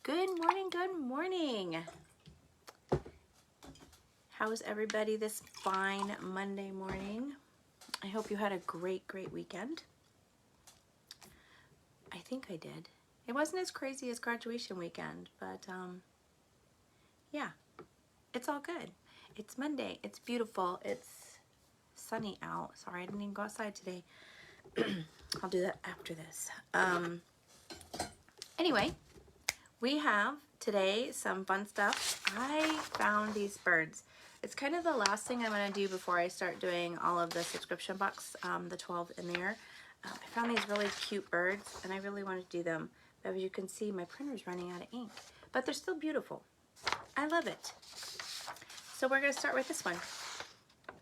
Good morning, good morning. How's everybody this fine Monday morning? I hope you had a great weekend. I think I did. It wasn't as crazy as graduation weekend, but yeah, it's all good. It's Monday, it's beautiful, it's sunny out. Sorry, I didn't even go outside today. I'll do that after this. Anyway, we have today some fun stuff. I found these birds. It's kind of the last thing I'm going to do before I start doing all of the subscription box, the 12 in there. I found these really cute birds and I really wanted to do them. But as you can see, my printer's running out of ink. But they're still beautiful. I love it. So we're going to start with this one.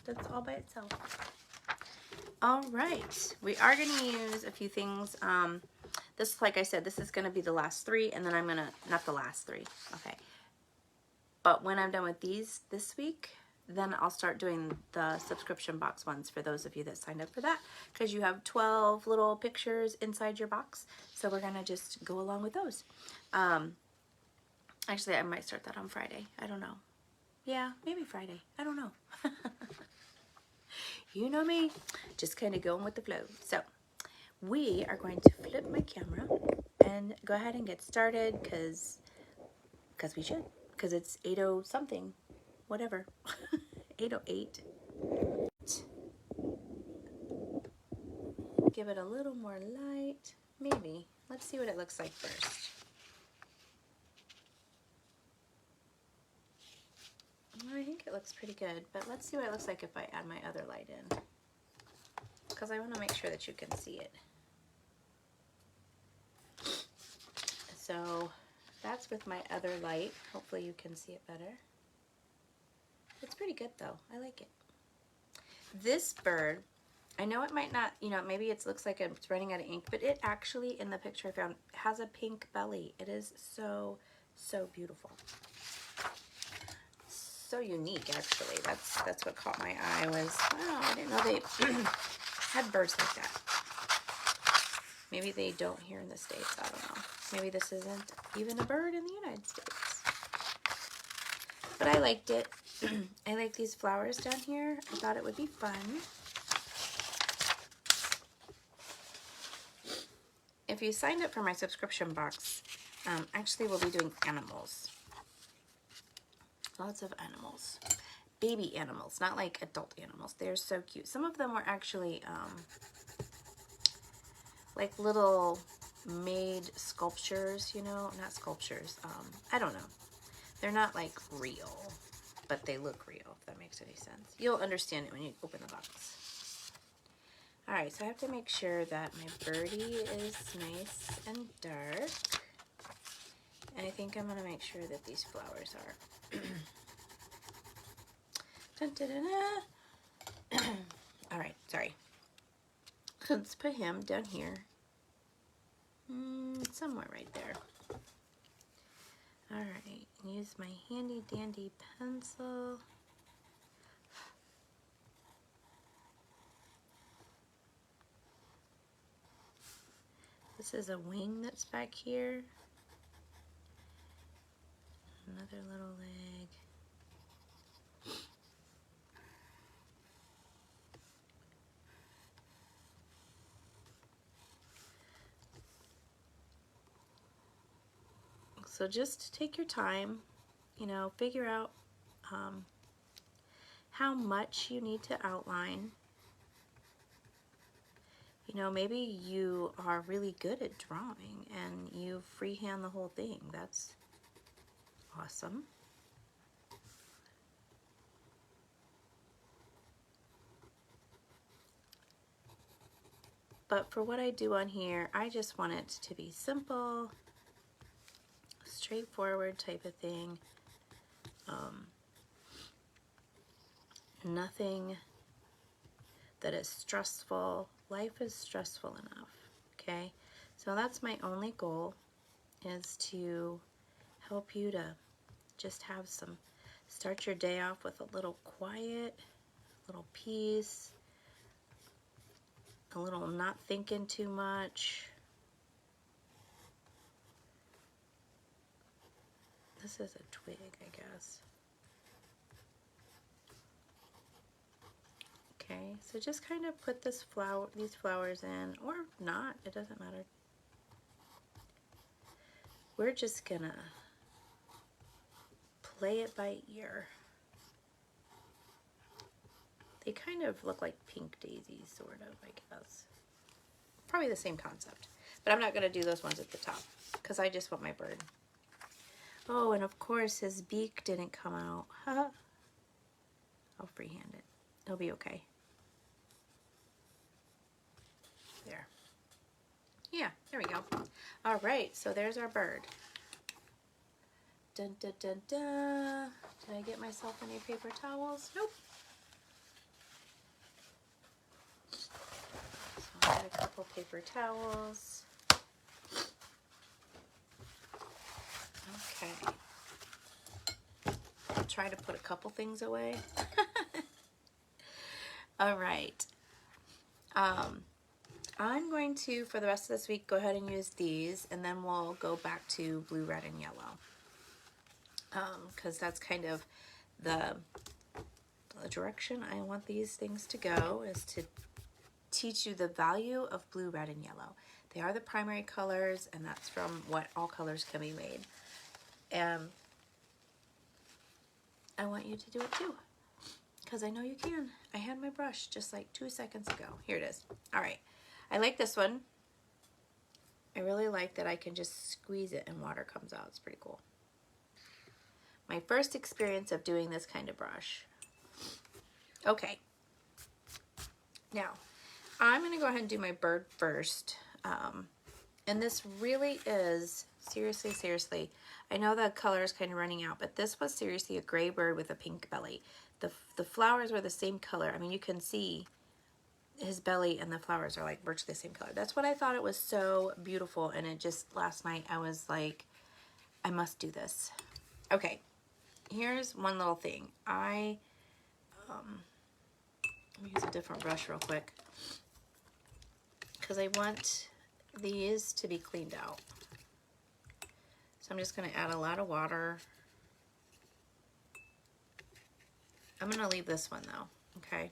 That's all by itself. All right. We are going to use a few things. This, like I said, this is going to be the last three, and then I'm going to, not the last three, okay. But when I'm done with these this week, then I'll start doing the subscription box ones for those of you that signed up for that, because you have 12 little pictures inside your box, so we're going to just go along with those. Actually, I might start that on Friday. I don't know. Yeah, maybe Friday. I don't know. You know me, just kind of going with the flow. So we are going to flip my camera and go ahead and get started because we should, because it's 8:00 something, whatever. 8:08. Give it a little more light, maybe. Let's see what it looks like first. I think it looks pretty good, but let's see what it looks like if I add my other light in, because I want to make sure that you can see it. So that's with my other light. Hopefully you can see it better. It's pretty good though. I like it. This bird, I know it might not, you know, maybe it looks like it's running out of ink, but it actually, in the picture I found, has a pink belly. It is so beautiful. So unique, actually. That's what caught my eye was, wow, I didn't know they had birds like that. Maybe they don't here in the States, I don't know. Maybe this isn't even a bird in the United States. But I liked it. I like these flowers down here. I thought it would be fun. If you signed up for my subscription box, actually we'll be doing animals. Lots of animals. Baby animals, not like adult animals. They're so cute. Some of them were actually like little made sculptures, you know, not sculptures. I don't know. They're not like real, but they look real, if that makes any sense. You'll understand it when you open the box. All right, so I have to make sure that my birdie is nice and dark. And I think I'm gonna make sure that these flowers are. Dun, dun, dun, dun. All right, sorry. Let's put him down here. Somewhere right there. All right, use my handy dandy pencil. This is a wing that's back here. Another little leg. So just take your time, you know, figure out how much you need to outline. You know, maybe you are really good at drawing and you freehand the whole thing. That's awesome. But for what I do on here, I just want it to be simple, straightforward type of thing. Nothing that is stressful. Life is stressful enough, okay? So that's my only goal, is to help you to just have some, start your day off with a little quiet, little peace, a little not thinking too much. This is a twig, I guess. Okay, so just kind of put these flowers in, or not, it doesn't matter. We're just gonna play it by ear. They kind of look like pink daisies, sort of, I guess. Probably the same concept. But I'm not gonna do those ones at the top, because I just want my bird. Oh, and of course his beak didn't come out. I'll freehand it. It'll be okay. There. Yeah, there we go. All right, so there's our bird. Dun, dun, dun, dun. Did I get myself any paper towels? Nope. So I got a couple paper towels. Okay. I'll try to put a couple things away. All right. I'm going to, for the rest of this week, go ahead and use these, and then we'll go back to blue, red, and yellow. Because that's kind of the direction I want these things to go, is to teach you the value of blue, red, and yellow. They are the primary colors, and that's from what all colors can be made. And I want you to do it too, because I know you can. I had my brush just like 2 seconds ago. Here it is. All right. I like this one. I really like that I can just squeeze it and water comes out. It's pretty cool. My first experience of doing this kind of brush. Okay. Now, I'm going to go ahead and do my bird first. And this really is, seriously, I know the color is kind of running out, but this was seriously a gray bird with a pink belly. The flowers were the same color. I mean, you can see his belly and the flowers are like virtually the same color. That's what I thought. It was so beautiful, and it just, last night I was like, I must do this. Okay, here's one little thing. Let me use a different brush real quick, because I want these to be cleaned out. So I'm just going to add a lot of water. I'm going to leave this one though, okay?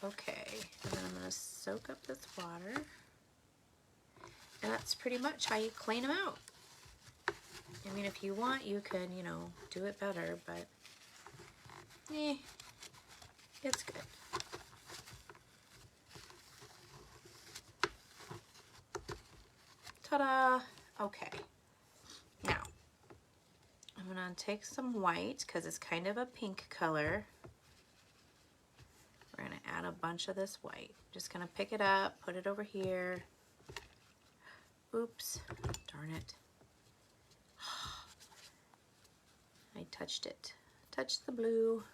Okay, and then I'm going to soak up this water. And that's pretty much how you clean them out. I mean, if you want, you can, you know, do it better, but it's good. Ta-da! Okay. Now, I'm going to take some white, because it's kind of a pink color. We're going to add a bunch of this white. Just going to pick it up, put it over here. Oops, darn it. I touched it. Touched the blue.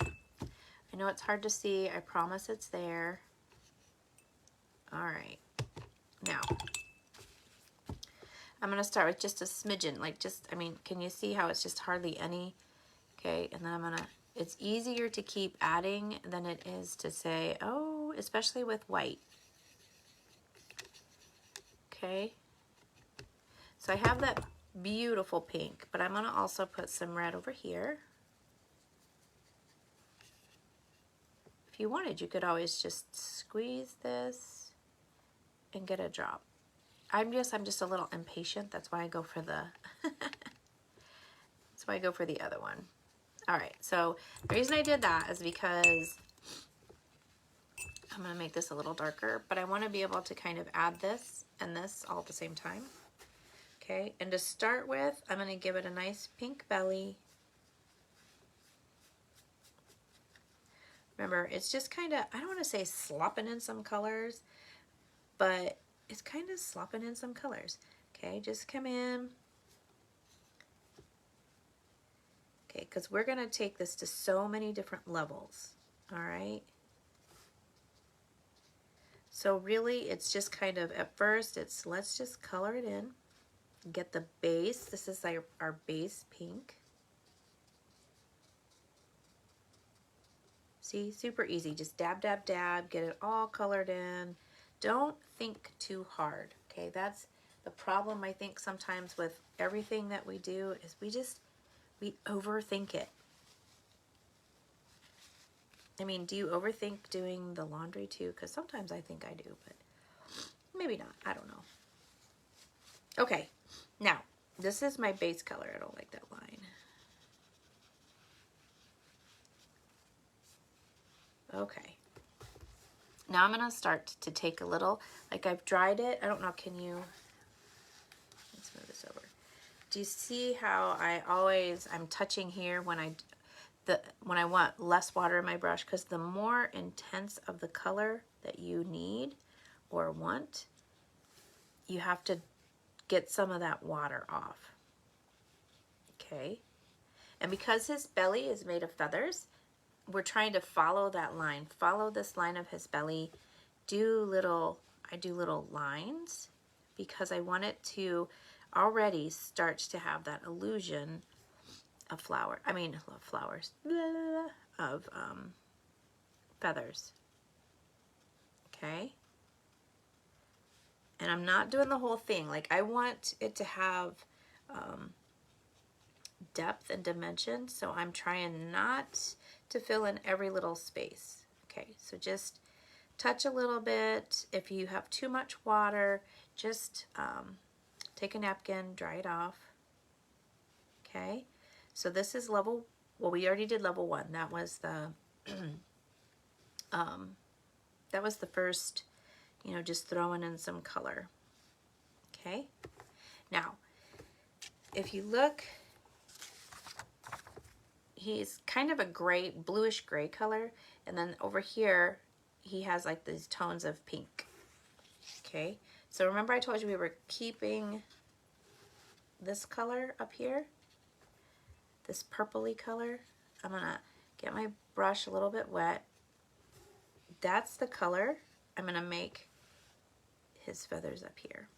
I know it's hard to see. I promise it's there. All right. Now, I'm going to start with just a smidgen. Like just, I mean, can you see how it's just hardly any? Okay, and then I'm going to, it's easier to keep adding than it is to say, oh, especially with white. Okay. So I have that beautiful pink, but I'm going to also put some red over here. If you wanted, you could always just squeeze this and get a drop. I'm just a little impatient. That's why I go for the that's why I go for the other one. All right, so the reason I did that is because I'm going to make this a little darker, but I want to be able to kind of add this and this all at the same time. Okay, and to start with, I'm going to give it a nice pink belly. Remember, it's just kind of, I don't want to say slopping in some colors, but it's kind of slopping in some colors. Okay, just come in. Okay, because we're going to take this to so many different levels. All right. So really, it's just kind of, at first, it's let's just color it in. Get the base. This is our base pink. See, super easy. Just dab, dab, dab. Get it all colored in. Don't think too hard, okay? That's the problem I think sometimes with everything that we do is we overthink it. I mean, do you overthink doing the laundry too? Because sometimes I think I do, but maybe not. I don't know. Okay, now, this is my base color. I don't like that line. Okay. Now I'm going to start to take a little, like I've dried it. I don't know, can you, let's move this over. Do you see how I'm touching here when I want less water in my brush? Because the more intense of the color that you need or want, you have to get some of that water off. Okay. And because his belly is made of feathers, we're trying to follow that line. Follow this line of his belly. I do little lines because I want it to already start to have that illusion of flowers, of feathers. Okay? And I'm not doing the whole thing. Like, I want it to have depth and dimension, so I'm trying not to fill in every little space. Okay, so just touch a little bit. If you have too much water, just take a napkin, dry it off. Okay, so this is level, well, we already did level 1. That was the that was the first, you know, just throwing in some color. Okay, now if you look, he's kind of a gray, bluish gray color, and then over here he has like these tones of pink. Okay, so remember I told you we were keeping this color up here, this purpley color. I'm gonna get my brush a little bit wet. That's the color I'm gonna make his feathers up here.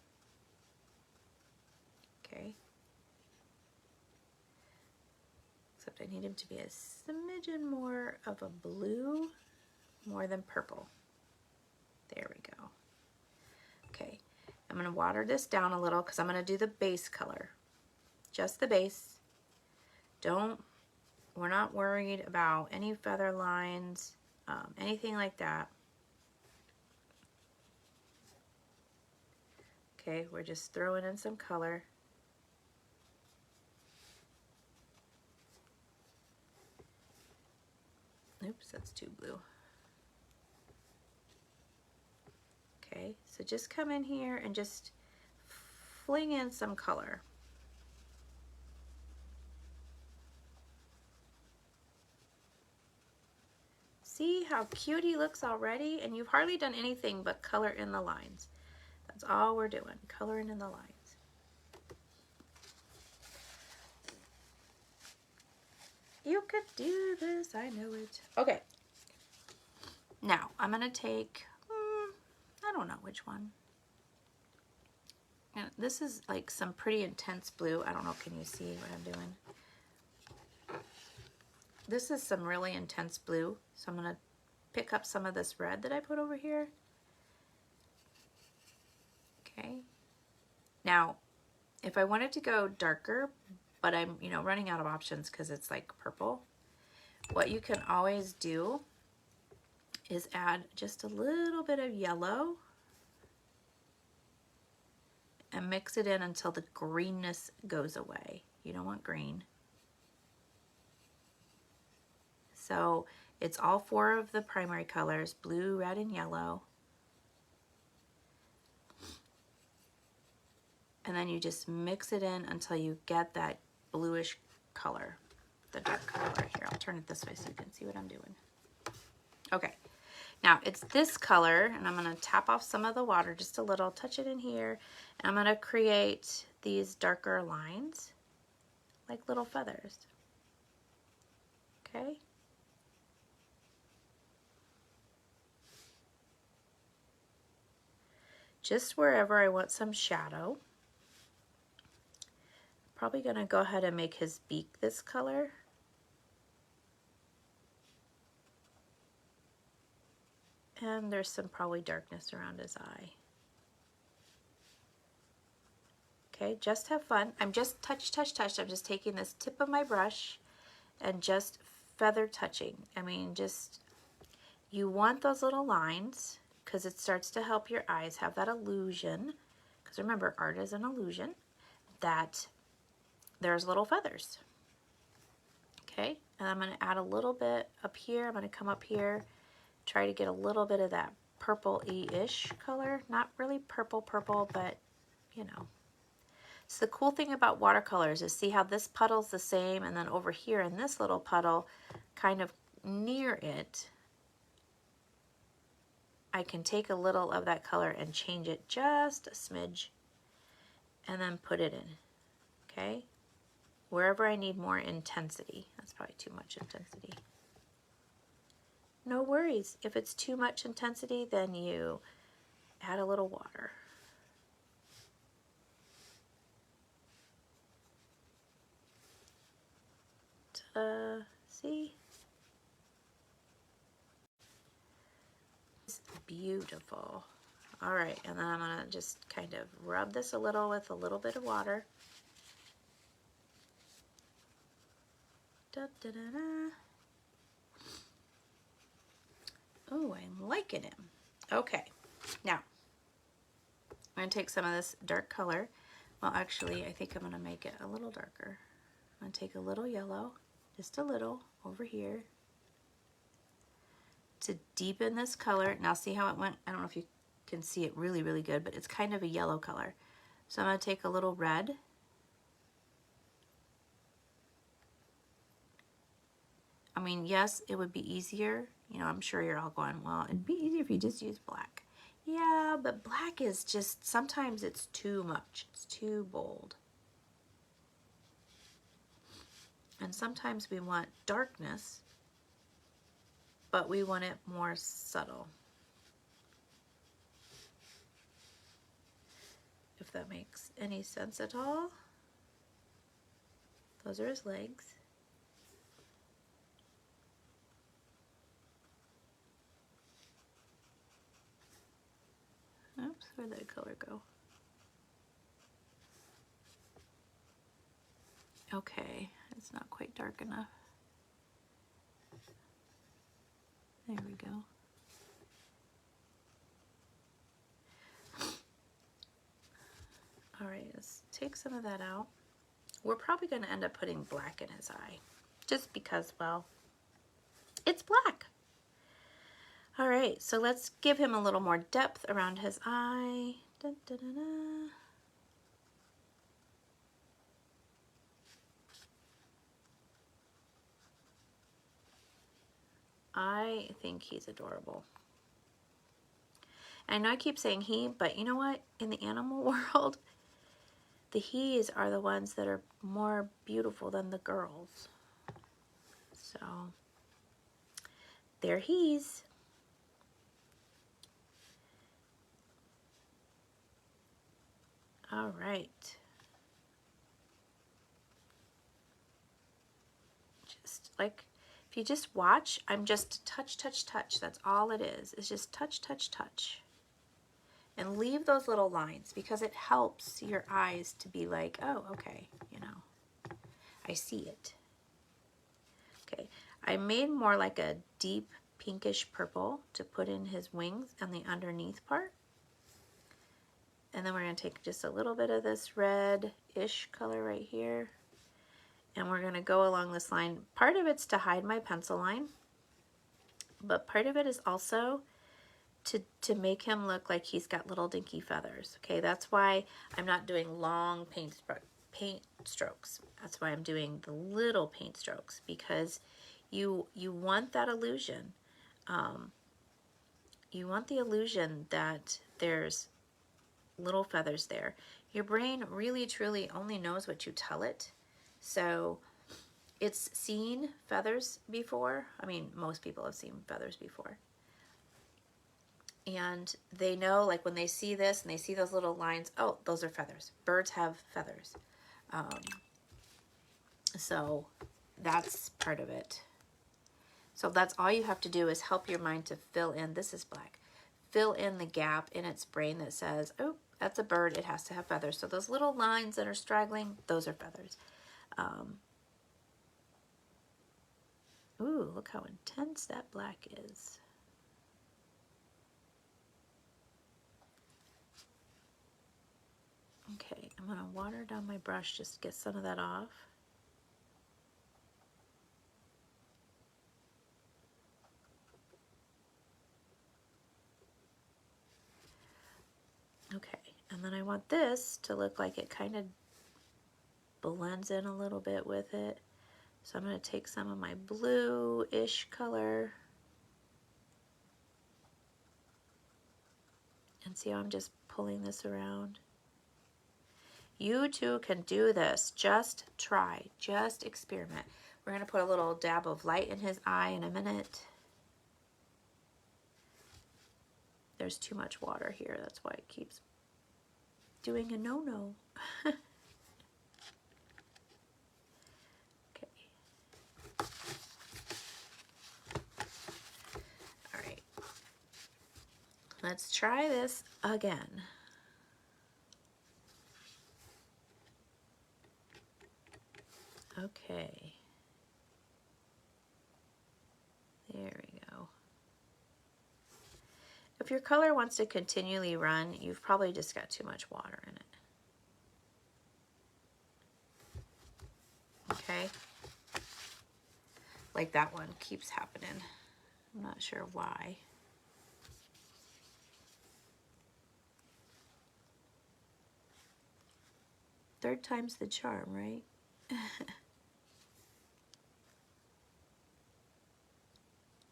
Okay, except I need him to be a smidgen more of a blue, more than purple. There we go. Okay, I'm going to water this down a little because I'm going to do the base color. Just the base. We're not worried about any feather lines, anything like that. Okay, we're just throwing in some color. Oops, that's too blue. Okay, so just come in here and just fling in some color. See how cute he looks already? And you've hardly done anything but color in the lines. That's all we're doing, coloring in the lines. You could do this, I know it. Okay, now I'm gonna take, I don't know which one. And this is like some pretty intense blue. I don't know, can you see what I'm doing? This is some really intense blue, so I'm gonna pick up some of this red that I put over here. Okay. Now, if I wanted to go darker, but I'm, you know, running out of options because it's like purple, what you can always do is add just a little bit of yellow and mix it in until the greenness goes away. You don't want green. So it's all 4 of the primary colors, blue, red, and yellow. And then you just mix it in until you get that bluish color, the dark color right here. I'll turn it this way so you can see what I'm doing. Okay, now it's this color, and I'm gonna tap off some of the water just a little, touch it in here, and I'm gonna create these darker lines like little feathers. Okay. Just wherever I want some shadow. Probably gonna go ahead and make his beak this color. And there's some probably darkness around his eye. Okay, just have fun. I'm just touch. I'm just taking this tip of my brush and just feather touching. I mean, just, you want those little lines because it starts to help your eyes have that illusion. Because remember, art is an illusion, that there's little feathers. Okay, and I'm going to add a little bit up here. I'm going to come up here, try to get a little bit of that purple-y-ish color. Not really purple, but you know. So the cool thing about watercolors is see how this puddle's the same, and then over here in this little puddle, kind of near it, I can take a little of that color and change it just a smidge and then put it in, okay? Wherever I need more intensity. That's probably too much intensity. No worries. If it's too much intensity, then you add a little water. See? It's beautiful. All right, and then I'm gonna just kind of rub this a little with a little bit of water. Da, da, da, da. Oh, I'm liking him. Okay, now I'm gonna take some of this dark color. Well, actually, I think I'm gonna make it a little darker. I'm gonna take a little yellow, just a little, over here to deepen this color. Now see how it went? I don't know if you can see it really, really good, but it's kind of a yellow color. So I'm gonna take a little red. I mean, yes, it would be easier. You know, I'm sure you're all going, well, it'd be easier if you just use black. Yeah, but black is just, sometimes it's too much. It's too bold. And sometimes we want darkness, but we want it more subtle. If that makes any sense at all. Those are his legs. Oops, where'd that color go? Okay, it's not quite dark enough. There we go. All right, let's take some of that out. We're probably going to end up putting black in his eye, just because, well, it's black. All right, so let's give him a little more depth around his eye. Dun, dun, dun, dun. I think he's adorable. I know I keep saying he, but you know what? In the animal world, the he's are the ones that are more beautiful than the girls. So, they're he's. All right. Just like, if you just watch, I'm just touch, touch, touch. That's all it is. It's just touch, touch, touch. And leave those little lines because it helps your eyes to be like, oh, okay, you know, I see it. Okay, I made more like a deep pinkish purple to put in his wings and the underneath part. And then we're going to take just a little bit of this red-ish color right here. And we're going to go along this line. Part of it's to hide my pencil line, but part of it is also to make him look like he's got little dinky feathers. Okay, that's why I'm not doing long paint strokes. That's why I'm doing the little paint strokes, because you want that illusion. You want the illusion that there's little feathers there. Your brain really truly only knows what you tell it. So it's seen feathers before. I mean, most people have seen feathers before. And they know, like when they see this and they see those little lines, oh, those are feathers. Birds have feathers. So that's part of it. So that's all you have to do is help your mind to fill in. This is black. Fill in the gap in its brain that says, oh, that's a bird. It has to have feathers. So those little lines that are straggling, those are feathers. Ooh, look how intense that black is. Okay, I'm going to water down my brush just to get some of that off. Okay, and then I want this to look like it kind of blends in a little bit with it. So I'm going to take some of my blue-ish color and see how I'm just pulling this around. You too can do this. Just try. Just experiment. We're going to put a little dab of light in his eye in a minute. There's too much water here. That's why it keeps doing a no-no. Okay. All right. Let's try this again. Okay. There we go. If your color wants to continually run, you've probably just got too much water in it. Okay? Like that one keeps happening. I'm not sure why. Third time's the charm, right?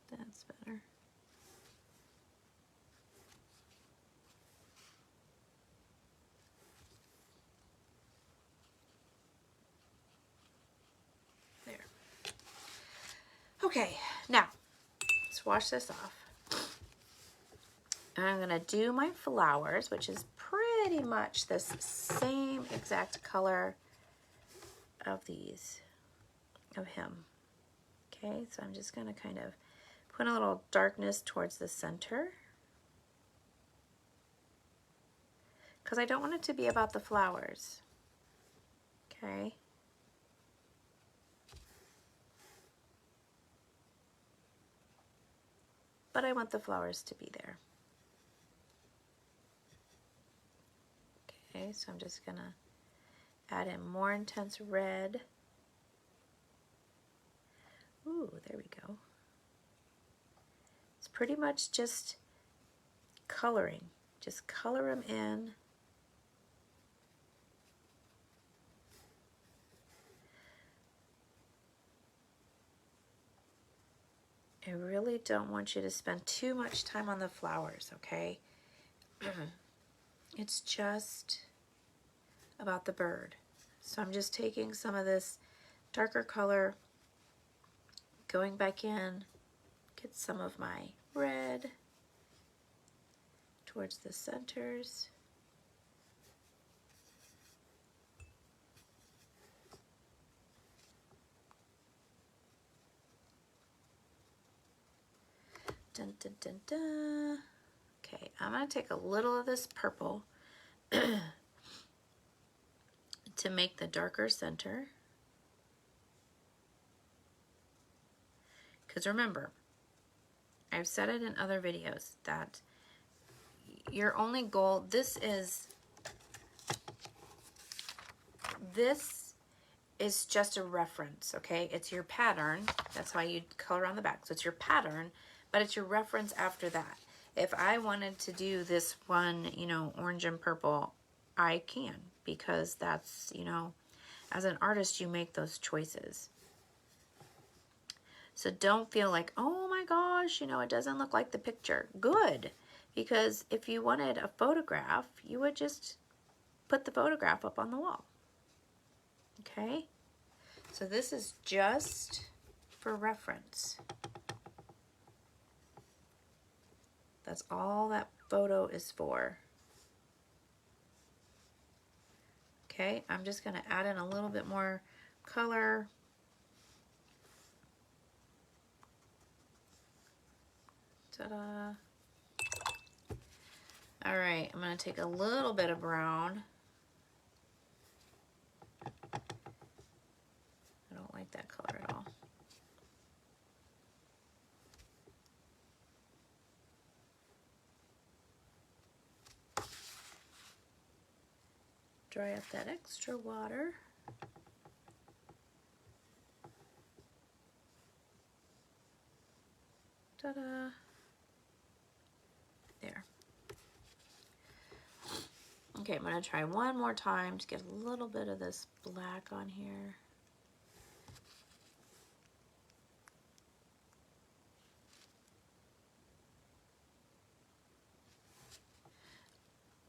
That's better. There. Okay, now let's wash this off. And I'm going to do my flowers, which is pretty much this same exact color of these, of him. Okay, so I'm just going to kind of put a little darkness towards the center, because I don't want it to be about the flowers. Okay. But I want the flowers to be there. Okay, so I'm just going to add in more intense red. Ooh, there we go. It's pretty much just coloring. Just color them in. I really don't want you to spend too much time on the flowers, okay? It's just about the bird. So I'm just taking some of this darker color, going back in, get some of my red towards the centers. Dun, dun, dun, dun. Okay, I'm going to take a little of this purple to make the darker center. Because remember, I've said it in other videos that your only goal, this is just a reference, okay? It's your pattern. That's why you color on the back. So it's your pattern, but it's your reference after that. If I wanted to do this one, you know, orange and purple, I can, because that's, you know, as an artist, you make those choices. So don't feel like, oh my gosh, you know, it doesn't look like the picture. Good, because if you wanted a photograph, you would just put the photograph up on the wall. Okay? So this is just for reference. That's all that photo is for. Okay, I'm just going to add in a little bit more color. Ta-da. All right, I'm gonna take a little bit of brown. I don't like that color at all. Dry up that extra water. Ta-da. There. Okay, I'm going to try one more time to get a little bit of this black on here.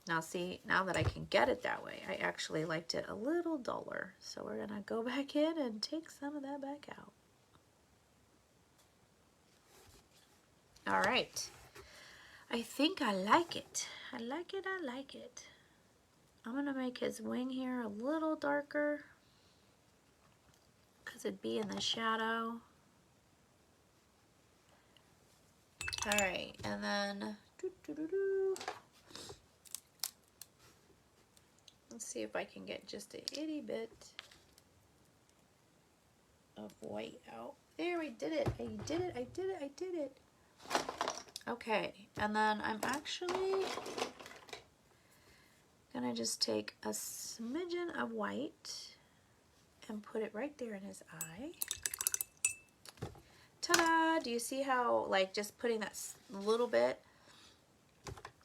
Now see, now that I can get it that way, I actually liked it a little duller. So we're going to go back in and take some of that back out. All right. I think I like it. I like it, I like it. I'm gonna make his wing here a little darker because it'd be in the shadow. All right, and then let's see if I can get just a itty bit of white out. There, I did it, I did it, I did it, I did it. Okay, and then I'm actually gonna just take a smidgen of white and put it right there in his eye. Ta-da! Do you see how, like, just putting that little bit?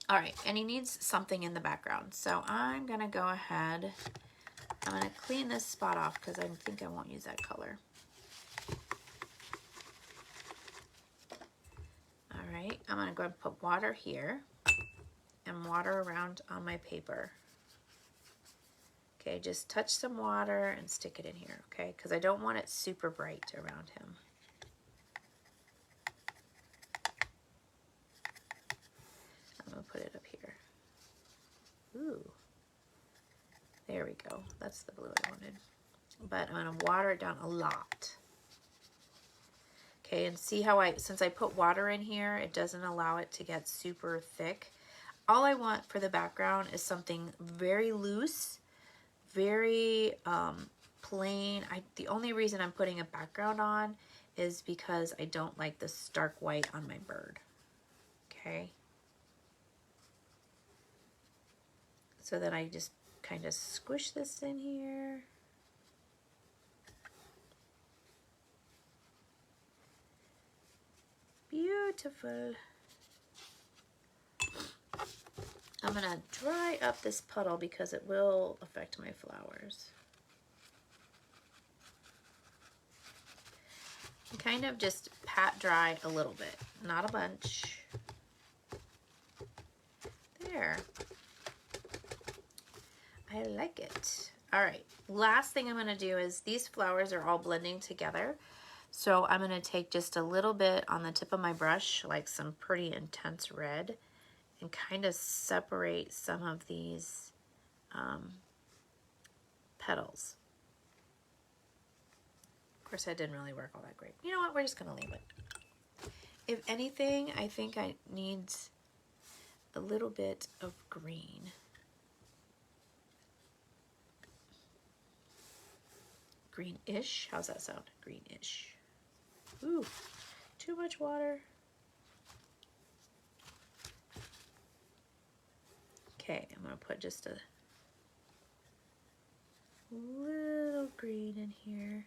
All right, and he needs something in the background. So I'm gonna go ahead, I'm gonna clean this spot off because I think I won't use that color. All right, I'm gonna go ahead and put water here and water around on my paper. Okay, just touch some water and stick it in here, okay? Because I don't want it super bright around him. I'm gonna put it up here. Ooh, there we go. That's the blue I wanted. But I'm gonna water it down a lot. Okay, and see how since I put water in here, it doesn't allow it to get super thick. All I want for the background is something very loose, very plain. The only reason I'm putting a background on is because I don't like the stark white on my bird. Okay. So then I just kind of squish this in here. Beautiful. I'm gonna dry up this puddle because it will affect my flowers. And kind of just pat dry a little bit, not a bunch. There. I like it. All right, last thing I'm gonna do is these flowers are all blending together. So I'm gonna take just a little bit on the tip of my brush, like some pretty intense red, and kind of separate some of these petals. Of course, that didn't really work all that great. You know what, we're just gonna leave it. If anything, I think I need a little bit of green. Greenish, how's that sound? Greenish. Ooh, too much water. Okay, I'm gonna put just a little green in here.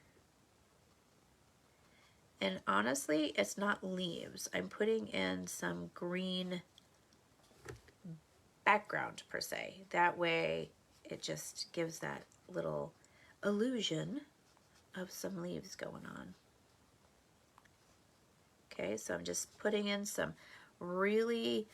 And honestly, it's not leaves. I'm putting in some green background per se. That way it just gives that little illusion of some leaves going on. Okay, so I'm just putting in some really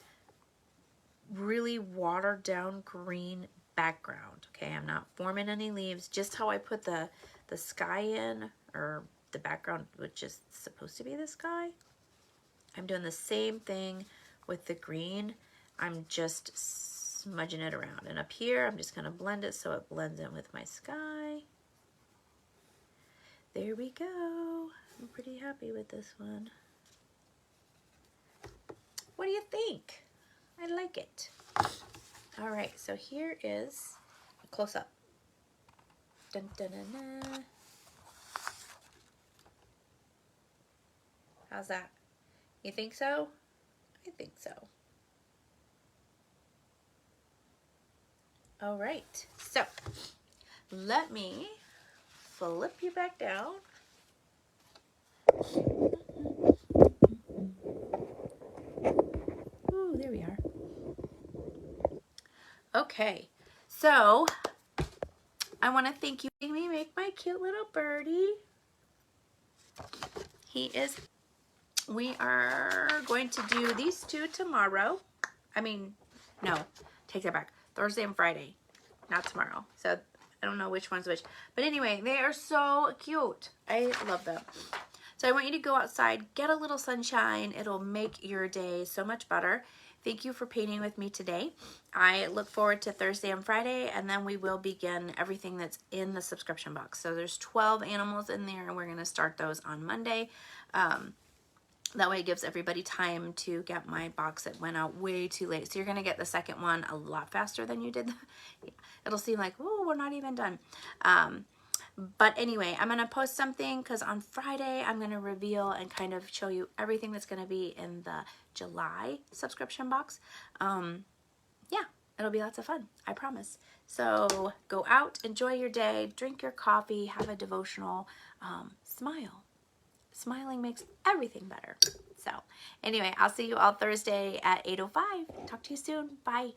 watered down green background. Okay, I'm not forming any leaves, just how I put the sky in, or the background, which is supposed to be the sky. I'm doing the same thing with the green. I'm just smudging it around. And up here, I'm just gonna blend it so it blends in with my sky. There we go. I'm pretty happy with this one. What do you think? I like it. All right, so here is a close-up. Dun, dun, dun, dun. How's that? You think so? I think so. All right, so let me flip you back down. Ooh, there we are. Okay, so I want to thank you for letting me make my cute little birdie. We are going to do these two tomorrow. I mean, no, take that back. Thursday and Friday, not tomorrow. So I don't know which one's which. But anyway, they are so cute. I love them. So I want you to go outside, get a little sunshine. It'll make your day so much better. Thank you for painting with me today. I look forward to Thursday and Friday, and then we will begin everything that's in the subscription box. So there's 12 animals in there, and we're going to start those on Monday. That way it gives everybody time to get my box that went out way too late. So you're going to get the second one a lot faster than you did. It'll seem like, oh, we're not even done. But anyway, I'm going to post something because on Friday I'm going to reveal and kind of show you everything that's going to be in the July subscription box. Yeah, it'll be lots of fun, I promise. So go out, enjoy your day, drink your coffee, have a devotional, smile. Smiling makes everything better. So anyway, I'll see you all Thursday at 8:05. Talk to you soon. Bye.